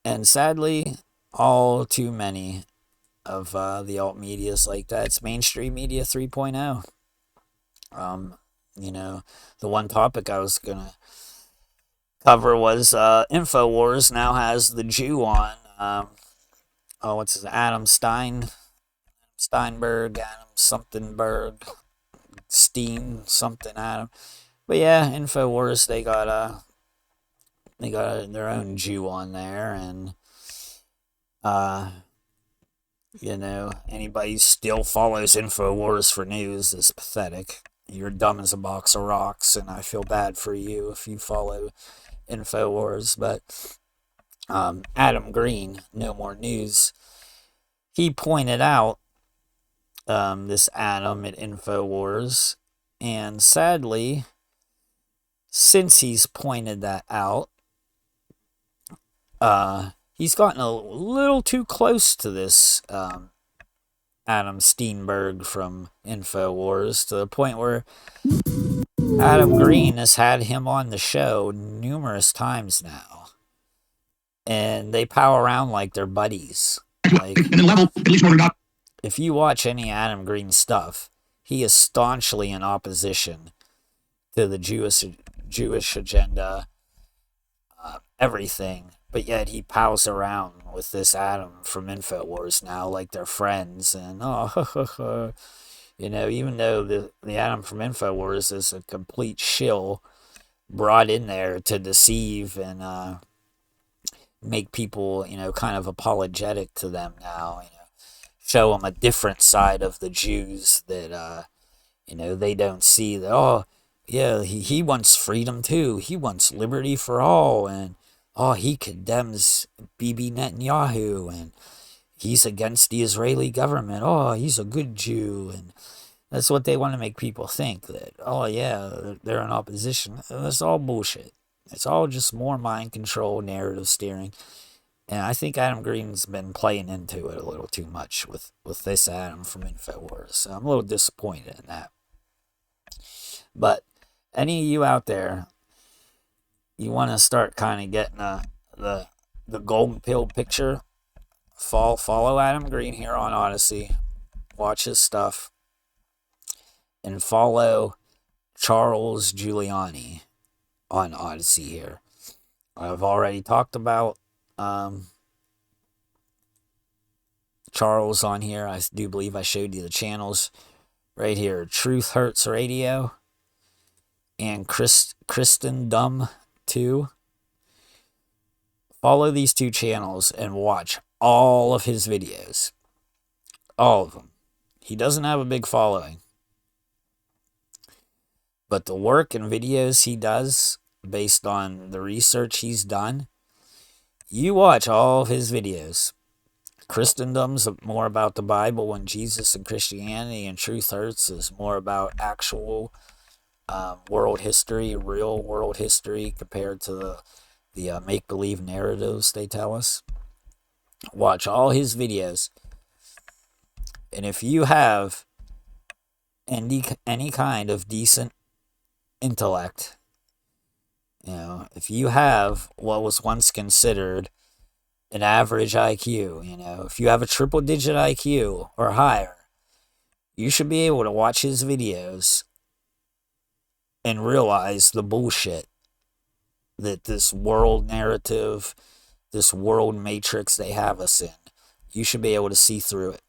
And sadly, all too many of the alt medias like that. It's mainstream media 3.0. You know, the one topic I was gonna cover was InfoWars now has the Jew on. What's his Adam Steinberg, Adam somethingberg, Steen something Adam. But yeah, InfoWars they got their own Jew on there, and you know, anybody who still follows InfoWars for news is pathetic. You're dumb as a box of rocks, and I feel bad for you if you follow InfoWars. But Adam Green, No More News, he pointed out this Adam at InfoWars, and sadly, since he's pointed that out, he's gotten a little too close to this Adam Steinberg from InfoWars to the point where Adam Green has had him on the show numerous times now. And they pal around like they're buddies. Like, if you watch any Adam Green stuff, he is staunchly in opposition to the Jewish agenda, everything. But yet he pals around with this Adam from InfoWars now like they're friends. And you know, even though the Adam from InfoWars is a complete shill brought in there to deceive and make people, you know, kind of apologetic to them now, you know, show them a different side of the Jews that, they don't see that, oh, yeah, he wants freedom too. He wants liberty for all. And, oh, he condemns Bibi Netanyahu. And he's against the Israeli government. Oh, he's a good Jew. And that's what they want to make people think, that, oh, yeah, they're in opposition. That's all bullshit. It's all just more mind control, narrative steering. And I think Adam Green's been playing into it a little too much with this Adam from InfoWars. So I'm a little disappointed in that. But any of you out there, you want to start kind of getting the golden pill picture, follow Adam Green here on Odyssey. Watch his stuff. And follow Charles Giuliani on Odyssey here. I've already talked about Charles on here. I do believe I showed you the channels right here. Truth Hurts Radio and Christendom 2. Follow these two channels and watch all of his videos. All of them. He doesn't have a big following, but the work and videos he does based on the research he's done, you watch all of his videos. Christendom's more about the Bible and Jesus and Christianity, and Truth Hurts is more about actual world history, real world history, compared to the make-believe narratives they tell us. Watch all his videos. And if you have any kind of decent intellect, if you have what was once considered an average IQ, if you have a triple-digit IQ or higher, you should be able to watch his videos and realize the bullshit that this world narrative, this world matrix they have us in, you should be able to see through it.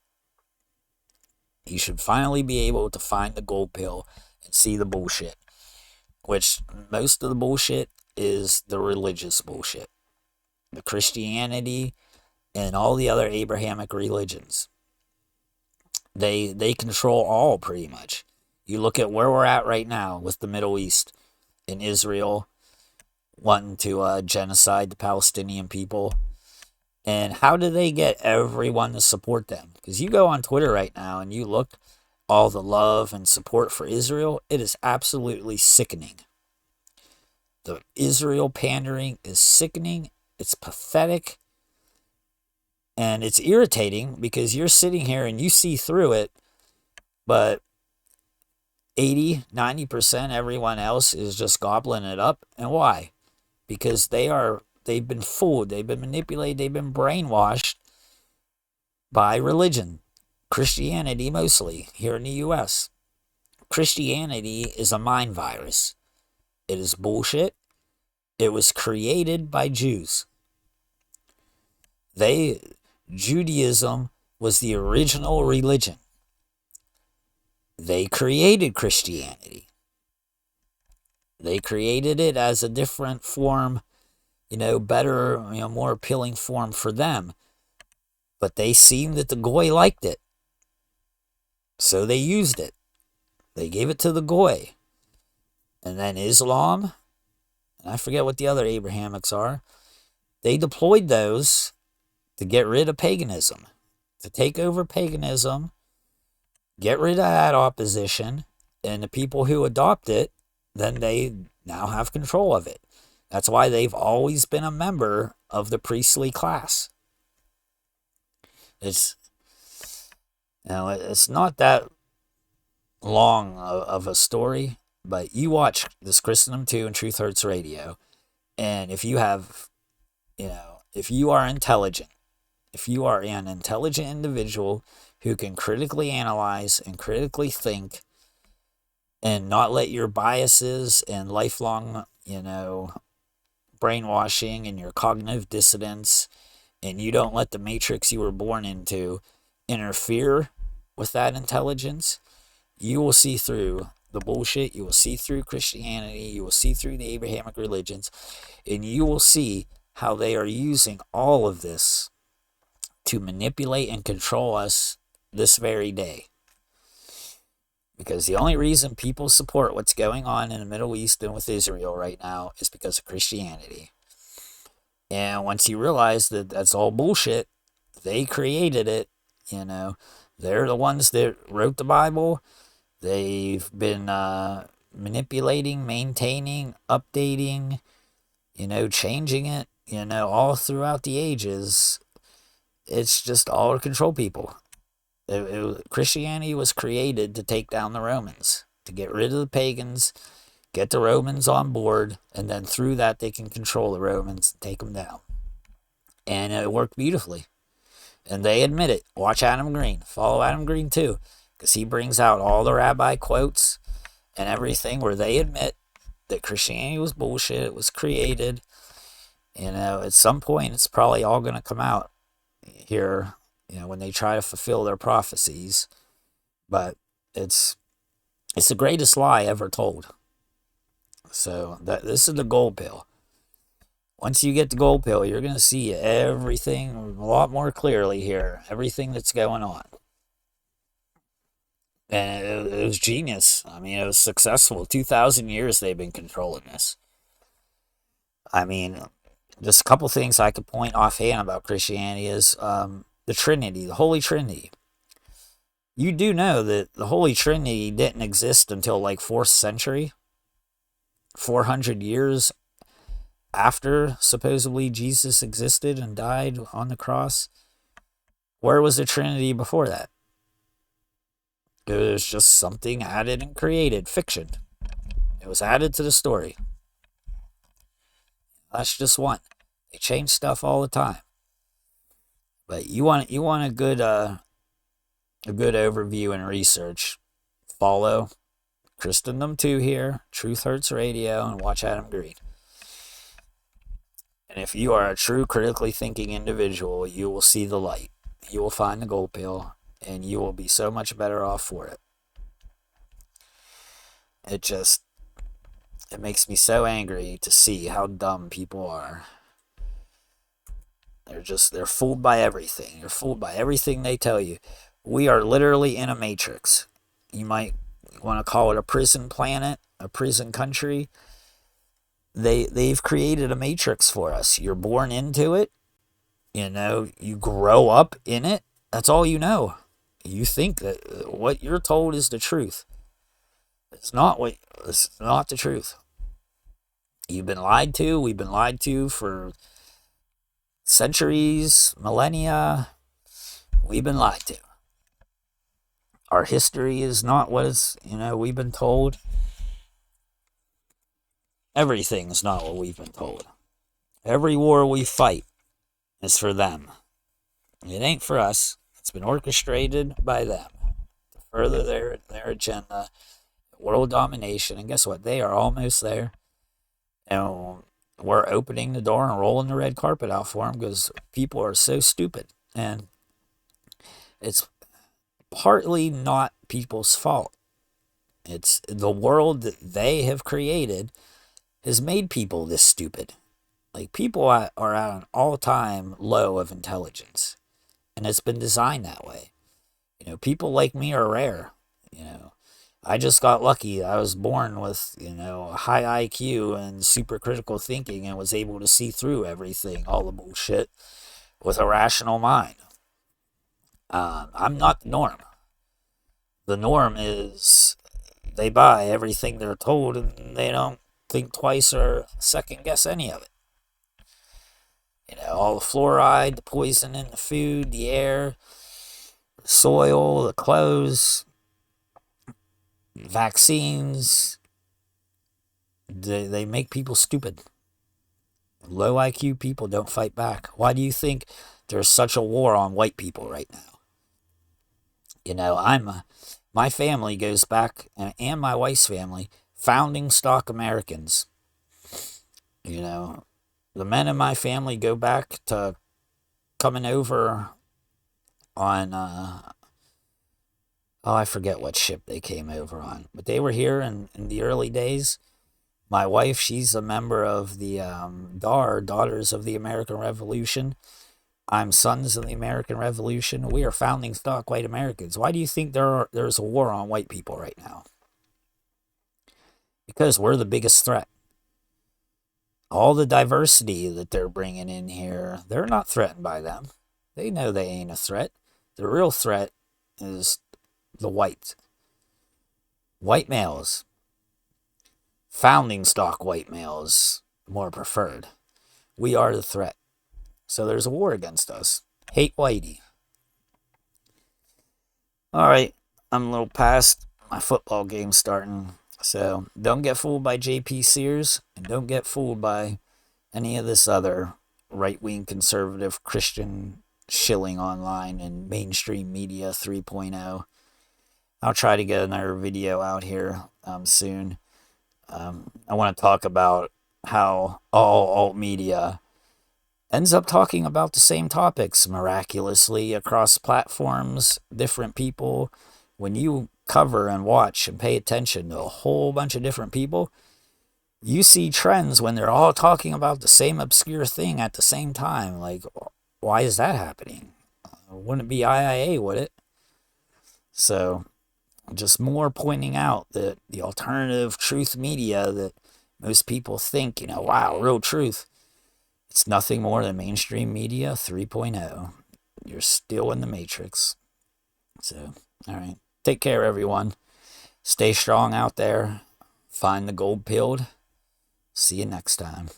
You should finally be able to find the gold pill and see the bullshit, which most of the bullshit is the religious bullshit. The Christianity and all the other Abrahamic religions. They control all, pretty much. You look at where we're at right now with the Middle East and Israel wanting to genocide the Palestinian people. And how do they get everyone to support them? Because you go on Twitter right now and you look all the love and support for Israel, it is absolutely sickening. The Israel pandering is sickening. It's pathetic. And it's irritating because you're sitting here and you see through it, but 80-90% everyone else is just gobbling it up. And why? Because they've been fooled, they've been manipulated, they've been brainwashed by religion. Christianity mostly, here in the U.S. Christianity is a mind virus. It is bullshit. It was created by Jews. Judaism was the original religion. They created Christianity. They created it as a different form, better, more appealing form for them. But they seen that the Goy liked it. So they used it. They gave it to the Goy. And then Islam, and I forget what the other Abrahamics are, they deployed those to get rid of paganism, to take over paganism, get rid of that opposition, and the people who adopt it, then they now have control of it. That's why they've always been a member of the priestly class. It's not that long of a story, but you watch this Christendom 2 and Truth Hurts Radio, and if you have, if you are intelligent, if you are an intelligent individual who can critically analyze and critically think and not let your biases and lifelong, brainwashing and your cognitive dissonance, and you don't let the matrix you were born into interfere with that intelligence, you will see through the bullshit, you will see through Christianity, you will see through the Abrahamic religions, and you will see how they are using all of this to manipulate and control us this very day. Because the only reason people support what's going on in the Middle East and with Israel right now is because of Christianity. And once you realize that that's all bullshit, they created it, you know. They're the ones that wrote the Bible. They've been manipulating, maintaining, updating, changing it, all throughout the ages. It's just all to control people. Christianity was created to take down the Romans, to get rid of the pagans, get the Romans on board, and then through that they can control the Romans and take them down. And it worked beautifully. And they admit it. Watch Adam Green. Follow Adam Green too, because he brings out all the rabbi quotes and everything where they admit that Christianity was bullshit. It was created. At some point it's probably all going to come out here, when they try to fulfill their prophecies. But it's the greatest lie ever told. So this is the gold pill. Once you get the gold pill, you're going to see everything a lot more clearly here. Everything that's going on. And it was genius. I mean, it was successful. 2,000 years they've been controlling this. I mean, just a couple things I could point offhand about Christianity is the Trinity, the Holy Trinity. You do know that the Holy Trinity didn't exist until like 4th century, 400 years after supposedly Jesus existed and died on the cross. Where was the Trinity before that? It was just something added and created, fiction. It was added to the story. That's just one. They change stuff all the time. But you want a good overview and research. Follow Christendom 2 here, Truth Hurts Radio, and watch Adam Green. And if you are a true critically thinking individual, you will see the light. You will find the gold pill, and you will be so much better off for it. It makes me so angry to see how dumb people are. They're fooled by everything. You're fooled by everything they tell you. We are literally in a matrix. You might want to call it a prison planet, a prison country. They've created a matrix for us. You're born into it. You grow up in it. That's all you know. You think that what you're told is the truth. It's not the truth. You've been lied to. We've been lied to for centuries, millennia. We've been lied to. Our history is not what we've been told. Everything is not what we've been told. Every war we fight is for them. It ain't for us. It's been orchestrated by them to further their agenda, world domination. And guess what? They are almost there. And we're opening the door and rolling the red carpet out for them because people are so stupid. And it's partly not people's fault. It's the world that they have created has made people this stupid. Like, people are at an all-time low of intelligence. And it's been designed that way. People like me are rare. I just got lucky. I was born with, a high IQ and super critical thinking and was able to see through everything, all the bullshit, with a rational mind. I'm not the norm. The norm is they buy everything they're told and they don't think twice or second guess any of it. All the fluoride, the poison in the food, the air, the soil, the clothes, vaccines, they make people stupid. Low IQ people don't fight back. Why do you think there's such a war on white people right now? My family goes back, and my wife's family, founding stock Americans. The men in my family go back to coming over on, I forget what ship they came over on. But they were here in the early days. My wife, she's a member of the DAR, Daughters of the American Revolution. I'm sons of the American Revolution. We are founding stock white Americans. Why do you think there's a war on white people right now? Because we're the biggest threat. All the diversity that they're bringing in here, they're not threatened by them. They know they ain't a threat. The real threat is the white males. Founding stock white males, more preferred. We are the threat. So there's a war against us. Hate whitey. All right, I'm a little past my football game starting. So don't get fooled by JP Sears, and don't get fooled by any of this other right-wing conservative Christian shilling online and mainstream media 3.0. I'll try to get another video out here soon. I want to talk about how all alt media ends up talking about the same topics miraculously across platforms, different people. When you cover and watch and pay attention to a whole bunch of different people, you see trends when they're all talking about the same obscure thing at the same time. Like, why is that happening? Wouldn't it be IIA, would it? So, just more pointing out that the alternative truth media that most people think, wow, real truth, it's nothing more than mainstream media 3.0. You're still in the matrix. So, all right. Take care, everyone. Stay strong out there. Find the gold pilled. See you next time.